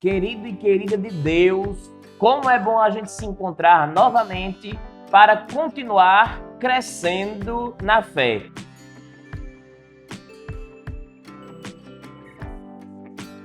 Querido e querida de Deus, como é bom a gente se encontrar novamente para continuar crescendo na fé.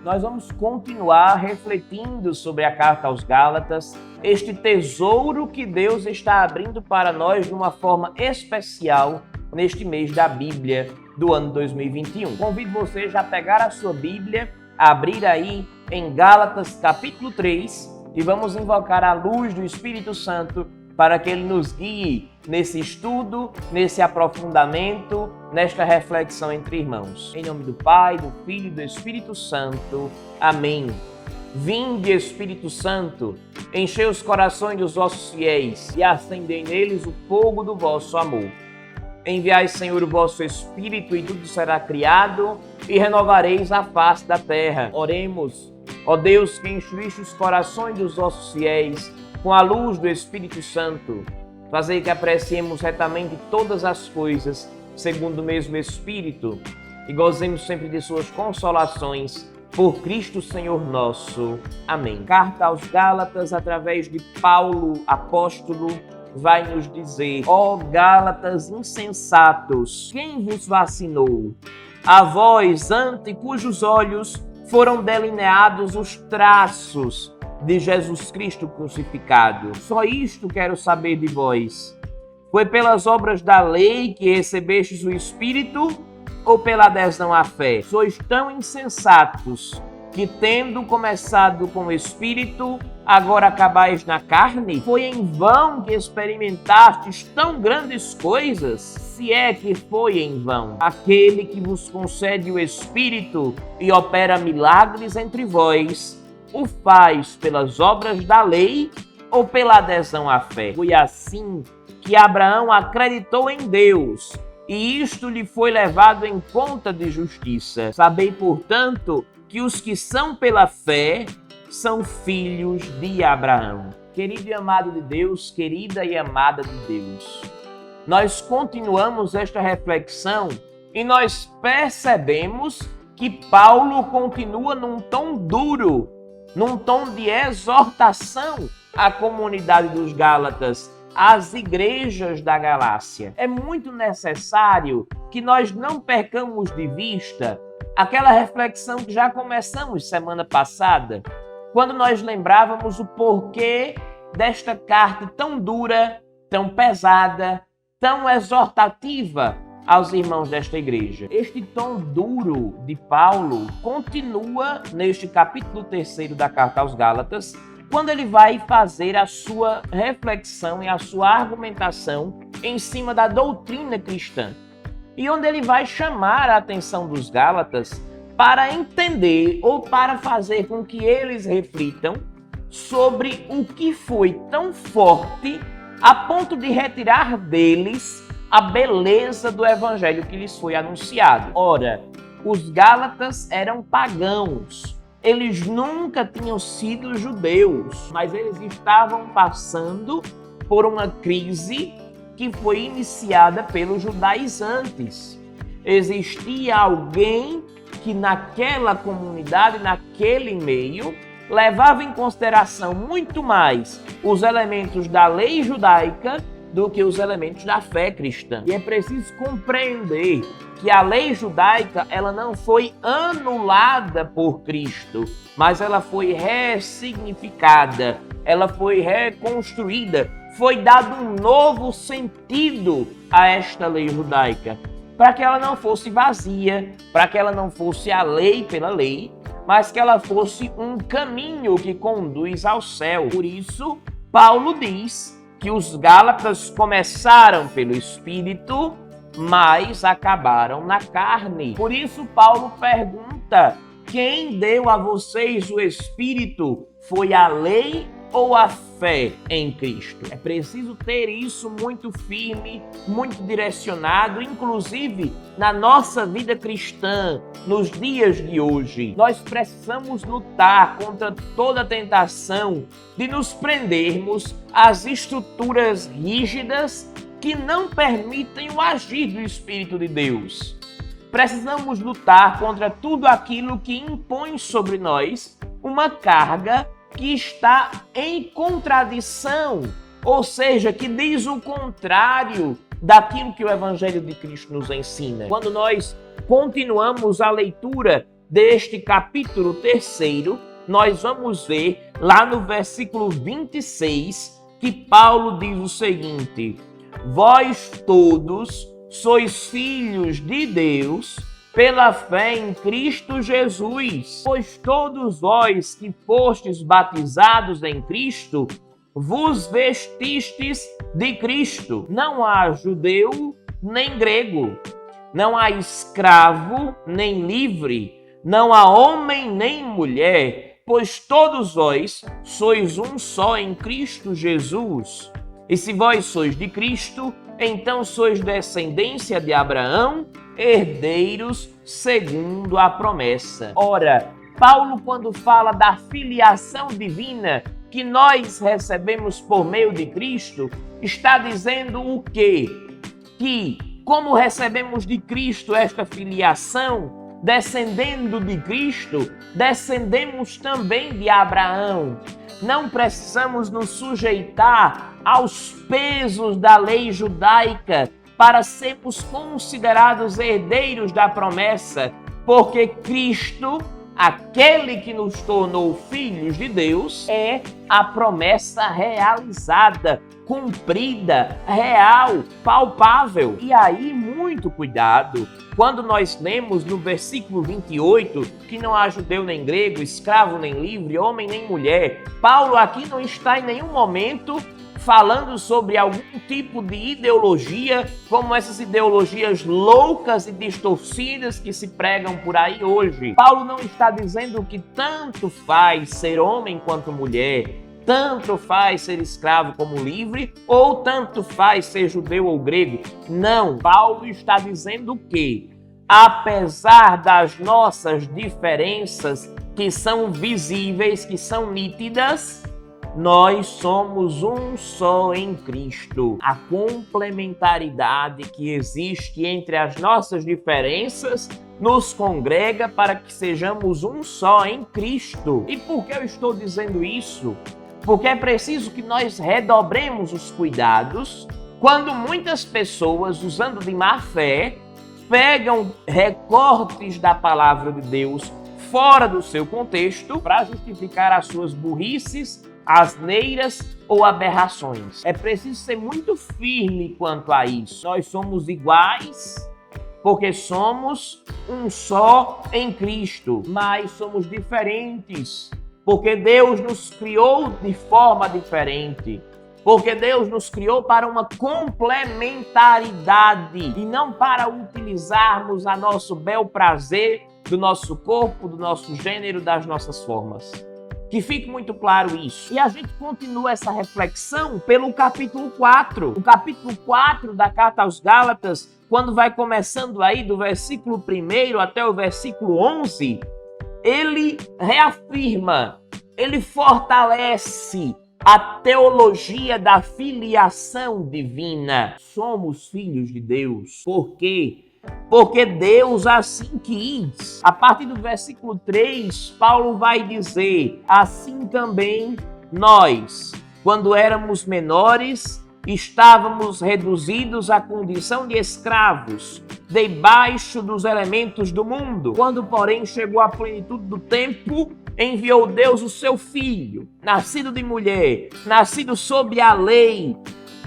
Nós vamos continuar refletindo sobre a carta aos Gálatas, este tesouro que Deus está abrindo para nós de uma forma especial neste mês da Bíblia do ano 2021. Convido você já a pegar a sua Bíblia, abrir aí em Gálatas capítulo 3 e vamos invocar a luz do Espírito Santo para que ele nos guie nesse estudo, nesse aprofundamento, nesta reflexão entre irmãos. Em nome do Pai, do Filho e do Espírito Santo. Amém. Vinde, Espírito Santo, enchei os corações dos vossos fiéis e acendei neles o fogo do vosso amor. Enviai, Senhor, o vosso Espírito e tudo será criado e renovareis a face da terra. Oremos. Ó Deus, que instruíste os corações dos vossos fiéis com a luz do Espírito Santo, fazei que apreciemos retamente todas as coisas segundo o mesmo Espírito e gozemos sempre de suas consolações por Cristo Senhor nosso. Amém. Carta aos Gálatas, através de Paulo, apóstolo, vai nos dizer: ó Gálatas insensatos, quem vos vacinou? A vós, ante cujos olhos foram delineados os traços de Jesus Cristo crucificado. Só isto quero saber de vós. Foi pelas obras da lei que recebestes o Espírito ou pela adesão à fé? Sois tão insensatos que, tendo começado com o Espírito, agora acabais na carne? Foi em vão que experimentastes tão grandes coisas? Se é que foi em vão. Aquele que vos concede o Espírito e opera milagres entre vós, o faz pelas obras da lei ou pela adesão à fé? Foi assim que Abraão acreditou em Deus, e isto lhe foi levado em conta de justiça. Sabei, portanto, que os que são pela fé são filhos de Abraão. Querido e amado de Deus, querida e amada de Deus, nós continuamos esta reflexão e nós percebemos que Paulo continua num tom duro, num tom de exortação à comunidade dos Gálatas, às igrejas da Galácia. É muito necessário que nós não percamos de vista aquela reflexão que já começamos semana passada, quando nós lembrávamos o porquê desta carta tão dura, tão pesada, tão exortativa aos irmãos desta igreja. Este tom duro de Paulo continua neste capítulo 3 da carta aos Gálatas, quando ele vai fazer a sua reflexão e a sua argumentação em cima da doutrina cristã. E onde ele vai chamar a atenção dos Gálatas para entender ou para fazer com que eles reflitam sobre o que foi tão forte a ponto de retirar deles a beleza do evangelho que lhes foi anunciado. Ora, os Gálatas eram pagãos. Eles nunca tinham sido judeus, mas eles estavam passando por uma crise que foi iniciada pelos judaizantes. Existia alguém que naquela comunidade, naquele meio, levava em consideração muito mais os elementos da lei judaica do que os elementos da fé cristã. E é preciso compreender que a lei judaica ela não foi anulada por Cristo, mas ela foi ressignificada, ela foi reconstruída, foi dado um novo sentido a esta lei judaica, para que ela não fosse vazia, para que ela não fosse a lei pela lei, mas que ela fosse um caminho que conduz ao céu. Por isso, Paulo diz que os Gálatas começaram pelo Espírito, mas acabaram na carne. Por isso, Paulo pergunta: quem deu a vocês o Espírito? Foi a lei ou a fé em Cristo? É preciso ter isso muito firme, muito direcionado, inclusive na nossa vida cristã, nos dias de hoje. Nós precisamos lutar contra toda a tentação de nos prendermos às estruturas rígidas que não permitem o agir do Espírito de Deus. Precisamos lutar contra tudo aquilo que impõe sobre nós uma carga que está em contradição, ou seja, que diz o contrário daquilo que o Evangelho de Cristo nos ensina. Quando nós continuamos a leitura deste capítulo 3º, nós vamos ver lá no versículo 26 que Paulo diz o seguinte: vós todos sois filhos de Deus pela fé em Cristo Jesus, pois todos vós que fostes batizados em Cristo, vos vestistes de Cristo. Não há judeu nem grego, não há escravo nem livre, não há homem nem mulher, pois todos vós sois um só em Cristo Jesus. E se vós sois de Cristo, então sois descendência de Abraão, herdeiros segundo a promessa. Ora, Paulo, quando fala da filiação divina que nós recebemos por meio de Cristo, está dizendo o quê? Que, como recebemos de Cristo esta filiação, descendendo de Cristo, descendemos também de Abraão. Não precisamos nos sujeitar aos pesos da lei judaica para sermos considerados herdeiros da promessa, porque Cristo, aquele que nos tornou filhos de Deus, é a promessa realizada, cumprida, real, palpável. E aí, muito cuidado, quando nós lemos no versículo 28 que não há judeu nem grego, escravo nem livre, homem nem mulher, Paulo aqui não está em nenhum momento falando sobre algum tipo de ideologia, como essas ideologias loucas e distorcidas que se pregam por aí hoje. Paulo não está dizendo que tanto faz ser homem quanto mulher, tanto faz ser escravo como livre, ou tanto faz ser judeu ou grego. Não, Paulo está dizendo que, apesar das nossas diferenças que são visíveis, que são nítidas, nós somos um só em Cristo. A complementaridade que existe entre as nossas diferenças nos congrega para que sejamos um só em Cristo. E por que eu estou dizendo isso? Porque é preciso que nós redobremos os cuidados quando muitas pessoas, usando de má fé, pegam recortes da palavra de Deus fora do seu contexto para justificar as suas burrices, asneiras ou aberrações. É preciso ser muito firme quanto a isso. Nós somos iguais porque somos um só em Cristo, mas somos diferentes porque Deus nos criou de forma diferente. Porque Deus nos criou para uma complementaridade e não para utilizarmos a nosso bel prazer do nosso corpo, do nosso gênero, das nossas formas. Que fique muito claro isso. E a gente continua essa reflexão pelo capítulo 4. O capítulo 4 da Carta aos Gálatas, quando vai começando aí do versículo 1 até o versículo 11, ele reafirma, ele fortalece a teologia da filiação divina. Somos filhos de Deus. Por quê? Porque Deus assim quis. A partir do versículo 3, Paulo vai dizer: assim também nós, quando éramos menores, estávamos reduzidos à condição de escravos, debaixo dos elementos do mundo. Quando, porém, chegou a plenitude do tempo, enviou Deus o seu Filho, nascido de mulher, nascido sob a lei,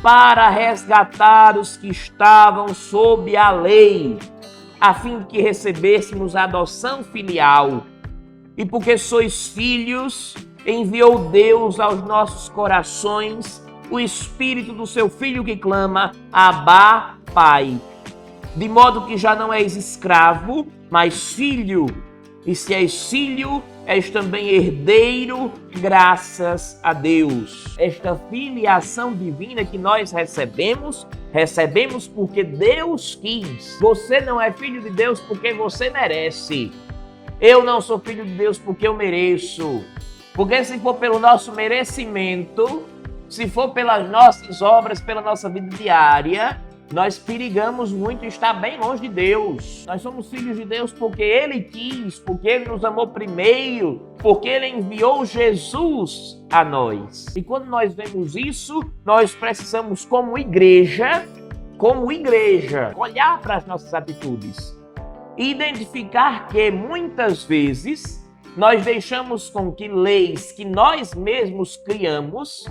para resgatar os que estavam sob a lei, a fim de que recebêssemos a adoção filial. E porque sois filhos, enviou Deus aos nossos corações o Espírito do seu Filho que clama: Abá, Pai. De modo que já não és escravo, mas filho. E se és filho, és também herdeiro, graças a Deus. Esta filiação divina que nós recebemos porque Deus quis. Você não é filho de Deus porque você merece. Eu não sou filho de Deus porque eu mereço. Porque se for pelo nosso merecimento, se for pelas nossas obras, pela nossa vida diária, nós perigamos muito estar bem longe de Deus. Nós somos filhos de Deus porque Ele quis, porque Ele nos amou primeiro, porque Ele enviou Jesus a nós. E quando nós vemos isso, nós precisamos, como igreja, olhar para as nossas atitudes e identificar que muitas vezes nós deixamos com que leis que nós mesmos criamos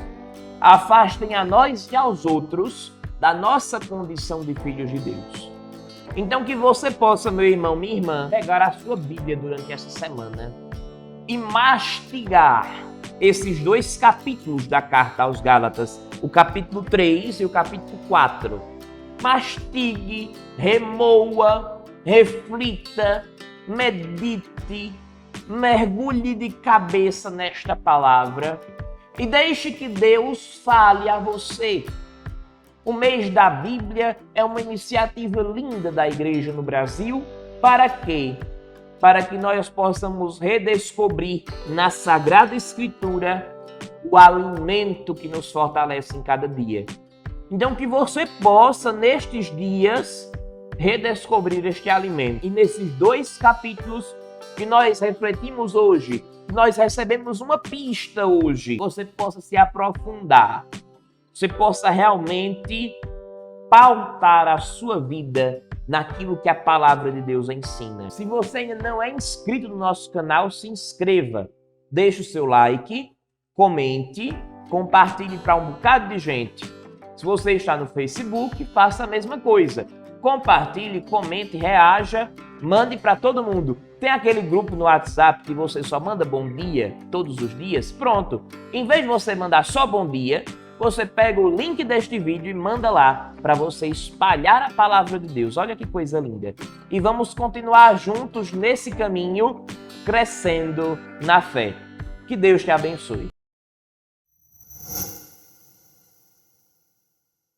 afastem a nós e aos outros da nossa condição de filhos de Deus. Então que você possa, meu irmão, minha irmã, pegar a sua Bíblia durante essa semana e mastigar esses 2 capítulos da carta aos Gálatas, o capítulo 3 e o capítulo 4. Mastigue, remoa, reflita, medite, mergulhe de cabeça nesta palavra e deixe que Deus fale a você. O mês da Bíblia é uma iniciativa linda da igreja no Brasil. Para quê? Para que nós possamos redescobrir na Sagrada Escritura o alimento que nos fortalece em cada dia. Então que você possa, nestes dias, redescobrir este alimento. E nesses 2 capítulos que nós refletimos hoje, nós recebemos uma pista hoje, você possa se aprofundar, você possa realmente pautar a sua vida naquilo que a palavra de Deus ensina. Se você ainda não é inscrito no nosso canal, se inscreva, deixe o seu like, comente, compartilhe para um bocado de gente. Se você está no Facebook, faça a mesma coisa. Compartilhe, comente, reaja, mande para todo mundo. Tem aquele grupo no WhatsApp que você só manda bom dia todos os dias? Pronto. Em vez de você mandar só bom dia, você pega o link deste vídeo e manda lá para você espalhar a palavra de Deus. Olha que coisa linda. E vamos continuar juntos nesse caminho, crescendo na fé. Que Deus te abençoe.